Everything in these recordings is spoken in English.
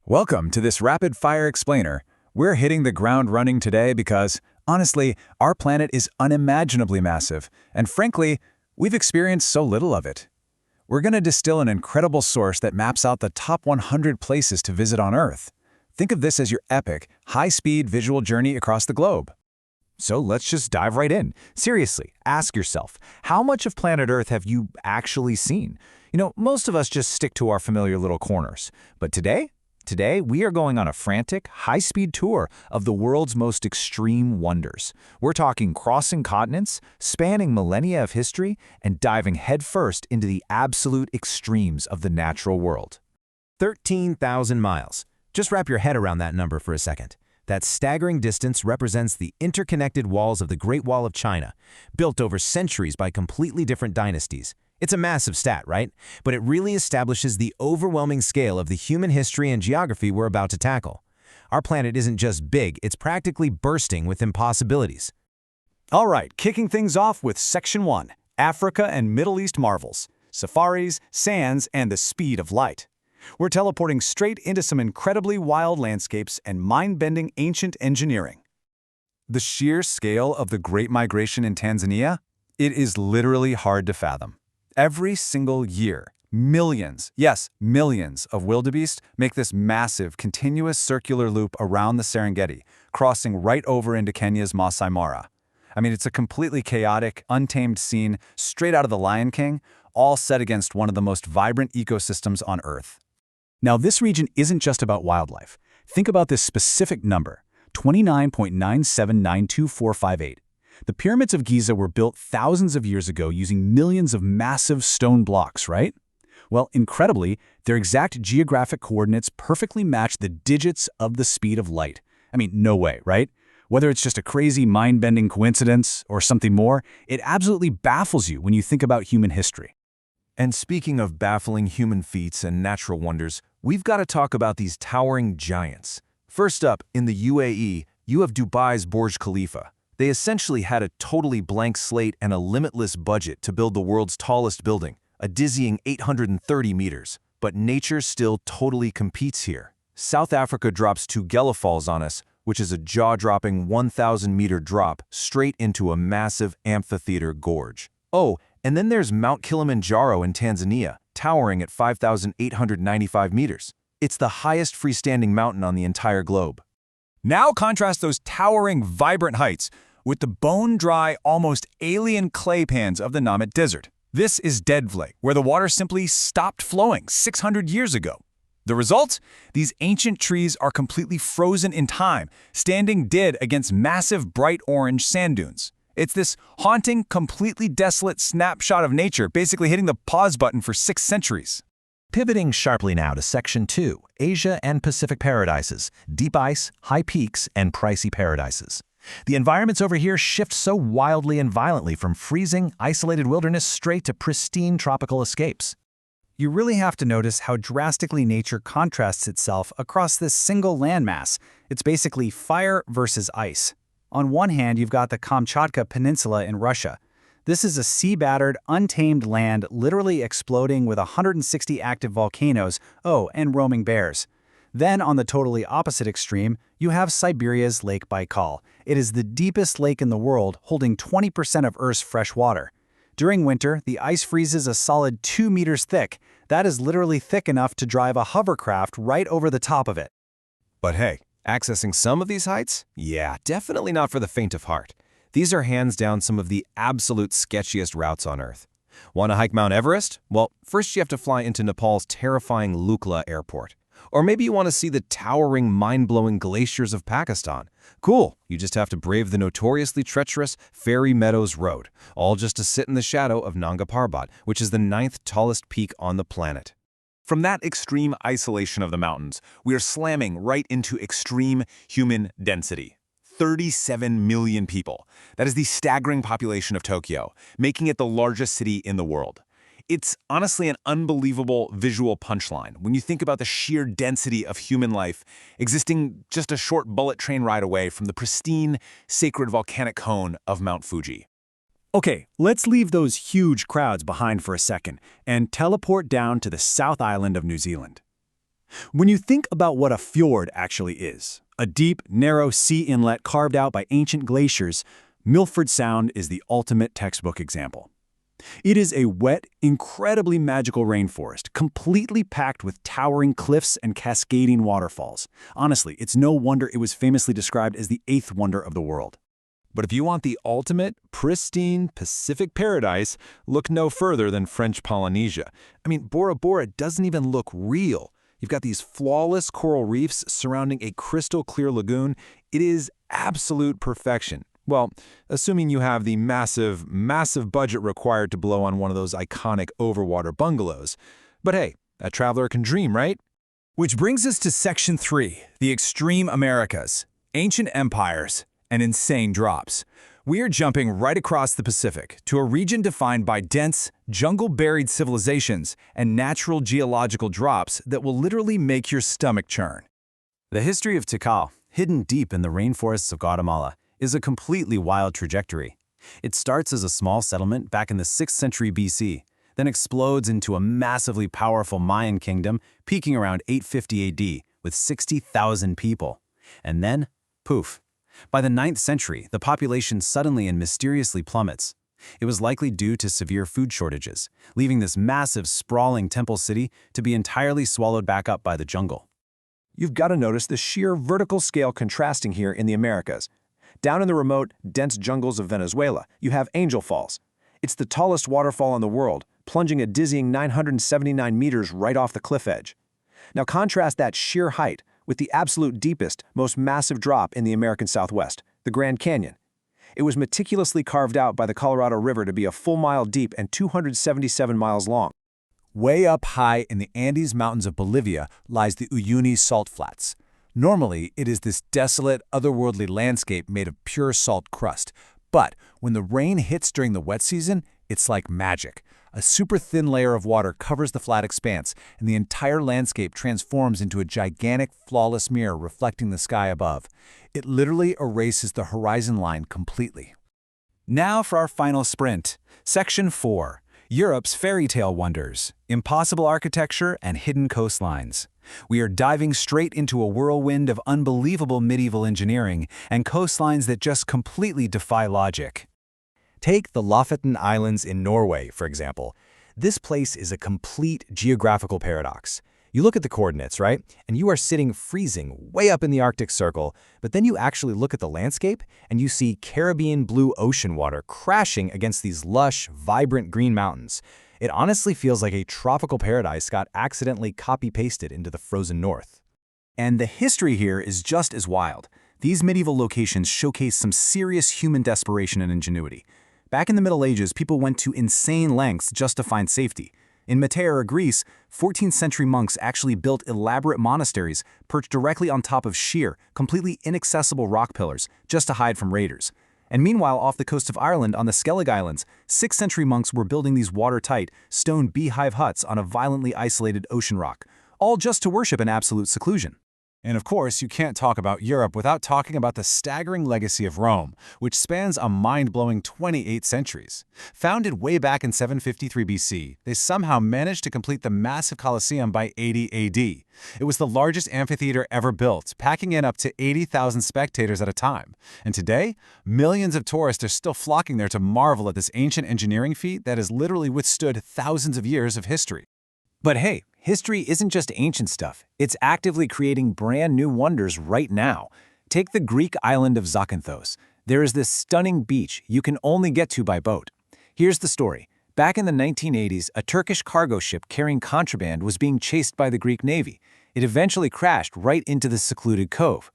Welcome to this rapid-fire explainer. We're hitting the ground running today because, honestly, our planet is unimaginably massive, and frankly, we've experienced so little of it. We're going to distill an incredible source that maps out the top 100 places to visit on Earth. Think of this as your epic, high-speed visual journey across the globe. So let's just dive right in. Seriously, ask yourself, how much of planet Earth have you actually seen? Most of us just stick to our familiar little corners. But today, we are going on a frantic, high-speed tour of the world's most extreme wonders. We're talking crossing continents, spanning millennia of history, and diving headfirst into the absolute extremes of the natural world. 13,000 miles. Just wrap your head around that number for a second. That staggering distance represents the interconnected walls of the Great Wall of China, built over centuries by completely different dynasties. It's a massive stat, right? But it really establishes the overwhelming scale of the human history and geography we're about to tackle. Our planet isn't just big, it's practically bursting with impossibilities. All right, kicking things off with Section 1, Africa and Middle East Marvels, Safaris, Sands, and the Speed of Light. We're teleporting straight into some incredibly wild landscapes and mind-bending ancient engineering. The sheer scale of the Great Migration in Tanzania? It is literally hard to fathom. Every single year, millions, yes, millions of wildebeest make this massive, continuous circular loop around the Serengeti, crossing right over into Kenya's Masai Mara. It's a completely chaotic, untamed scene straight out of The Lion King, all set against one of the most vibrant ecosystems on Earth. Now, this region isn't just about wildlife. Think about this specific number, 29.9792458. The Pyramids of Giza were built thousands of years ago using millions of massive stone blocks, right? Well, incredibly, their exact geographic coordinates perfectly match the digits of the speed of light. No way, right? Whether it's just a crazy, mind-bending coincidence or something more, it absolutely baffles you when you think about human history. And speaking of baffling human feats and natural wonders, we've got to talk about these towering giants. First up, in the UAE, you have Dubai's Burj Khalifa. They essentially had a totally blank slate and a limitless budget to build the world's tallest building, a dizzying 830 meters. But nature still totally competes here. South Africa drops Tugela Falls on us, which is a jaw-dropping 1,000-meter drop straight into a massive amphitheater gorge. Oh, and then there's Mount Kilimanjaro in Tanzania, towering at 5,895 meters. It's the highest freestanding mountain on the entire globe. Now contrast those towering, vibrant heights with the bone-dry, almost alien clay pans of the Namib Desert. This is Dead Lake, where the water simply stopped flowing 600 years ago. The result? These ancient trees are completely frozen in time, standing dead against massive bright orange sand dunes. It's this haunting, completely desolate snapshot of nature, basically hitting the pause button for 6 centuries. Pivoting sharply now to Section 2, Asia and Pacific Paradises, deep ice, high peaks, and pricey paradises. The environments over here shift so wildly and violently from freezing, isolated wilderness straight to pristine tropical escapes. You really have to notice how drastically nature contrasts itself across this single landmass. It's basically fire versus ice. On one hand, you've got the Kamchatka Peninsula in Russia. This is a sea-battered, untamed land literally exploding with 160 active volcanoes, and roaming bears. Then, on the totally opposite extreme, you have Siberia's Lake Baikal. It is the deepest lake in the world, holding 20% of Earth's fresh water. During winter, the ice freezes a solid 2 meters thick. That is literally thick enough to drive a hovercraft right over the top of it. But hey, accessing some of these heights? Yeah, definitely not for the faint of heart. These are hands down some of the absolute sketchiest routes on Earth. Want to hike Mount Everest? Well, first you have to fly into Nepal's terrifying Lukla airport. Or maybe you want to see the towering, mind-blowing glaciers of Pakistan. Cool, you just have to brave the notoriously treacherous Fairy Meadows Road, all just to sit in the shadow of Nanga Parbat, which is the 9th tallest peak on the planet. From that extreme isolation of the mountains, we are slamming right into extreme human density. 37 million people. That is the staggering population of Tokyo, making it the largest city in the world. It's honestly an unbelievable visual punchline when you think about the sheer density of human life existing just a short bullet train ride away from the pristine, sacred volcanic cone of Mount Fuji. Okay, let's leave those huge crowds behind for a second and teleport down to the South Island of New Zealand. When you think about what a fjord actually is, a deep, narrow sea inlet carved out by ancient glaciers, Milford Sound is the ultimate textbook example. It is a wet, incredibly magical rainforest, completely packed with towering cliffs and cascading waterfalls. Honestly, it's no wonder it was famously described as the eighth wonder of the world. But if you want the ultimate, pristine Pacific paradise, look no further than French Polynesia. I mean, Bora Bora doesn't even look real. You've got these flawless coral reefs surrounding a crystal-clear lagoon. It is absolute perfection. Well, assuming you have the massive budget required to blow on one of those iconic overwater bungalows. But hey, a traveler can dream, right? Which brings us to Section 3, the extreme Americas, ancient empires, and insane drops. We are jumping right across the Pacific to a region defined by dense, jungle-buried civilizations and natural geological drops that will literally make your stomach churn. The history of Tikal, hidden deep in the rainforests of Guatemala, is a completely wild trajectory. It starts as a small settlement back in the 6th century BC, then explodes into a massively powerful Mayan kingdom peaking around 850 AD with 60,000 people. And then, poof. By the 9th century, the population suddenly and mysteriously plummets. It was likely due to severe food shortages, leaving this massive, sprawling temple city to be entirely swallowed back up by the jungle. You've got to notice the sheer vertical scale contrasting here in the Americas. Down in the remote, dense jungles of Venezuela, you have Angel Falls. It's the tallest waterfall in the world, plunging a dizzying 979 meters right off the cliff edge. Now contrast that sheer height with the absolute deepest, most massive drop in the American Southwest, the Grand Canyon. It was meticulously carved out by the Colorado River to be a full mile deep and 277 miles long. Way up high in the Andes Mountains of Bolivia lies the Uyuni Salt Flats. Normally, it is this desolate, otherworldly landscape made of pure salt crust. But when the rain hits during the wet season, it's like magic. A super thin layer of water covers the flat expanse, and the entire landscape transforms into a gigantic, flawless mirror reflecting the sky above. It literally erases the horizon line completely. Now for our final sprint. Section 4. Europe's fairy tale wonders, impossible architecture, and hidden coastlines. We are diving straight into a whirlwind of unbelievable medieval engineering and coastlines that just completely defy logic. Take the Lofoten Islands in Norway, for example. This place is a complete geographical paradox. You look at the coordinates, right? And you are sitting freezing way up in the Arctic Circle, but then you actually look at the landscape and you see Caribbean blue ocean water crashing against these lush, vibrant green mountains. It honestly feels like a tropical paradise got accidentally copy-pasted into the frozen north. And the history here is just as wild. These medieval locations showcase some serious human desperation and ingenuity. Back in the Middle Ages, people went to insane lengths just to find safety. In Matera, Greece, 14th century monks actually built elaborate monasteries perched directly on top of sheer, completely inaccessible rock pillars just to hide from raiders. And meanwhile, off the coast of Ireland on the Skellig Islands, 6th century monks were building these watertight, stone beehive huts on a violently isolated ocean rock, all just to worship in absolute seclusion. And of course, you can't talk about Europe without talking about the staggering legacy of Rome, which spans a mind-blowing 28 centuries. Founded way back in 753 BC, they somehow managed to complete the massive Colosseum by 80 AD. It was the largest amphitheater ever built, packing in up to 80,000 spectators at a time. And today, millions of tourists are still flocking there to marvel at this ancient engineering feat that has literally withstood thousands of years of history. But hey, history isn't just ancient stuff. It's actively creating brand new wonders right now. Take the Greek island of Zakynthos. There is this stunning beach you can only get to by boat. Here's the story. Back in the 1980s, a Turkish cargo ship carrying contraband was being chased by the Greek Navy. It eventually crashed right into the secluded cove.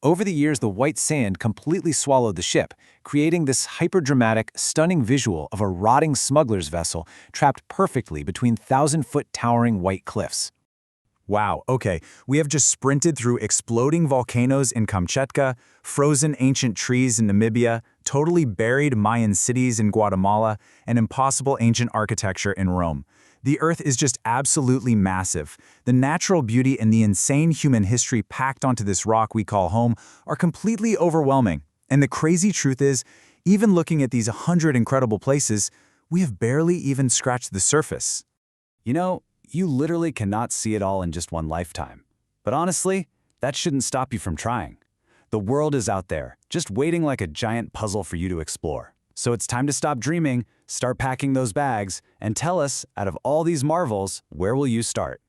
Over the years, the white sand completely swallowed the ship, creating this hyper-dramatic, stunning visual of a rotting smuggler's vessel trapped perfectly between 1,000-foot towering white cliffs. Wow, okay, we have just sprinted through exploding volcanoes in Kamchatka, frozen ancient trees in Namibia, totally buried Mayan cities in Guatemala, and impossible ancient architecture in Rome. The Earth is just absolutely massive. The natural beauty and the insane human history packed onto this rock we call home are completely overwhelming. And the crazy truth is, even looking at these 100 incredible places, we have barely even scratched the surface. You know, you literally cannot see it all in just one lifetime. But honestly, that shouldn't stop you from trying. The world is out there, just waiting like a giant puzzle for you to explore. So it's time to stop dreaming, start packing those bags, and tell us, out of all these marvels, where will you start?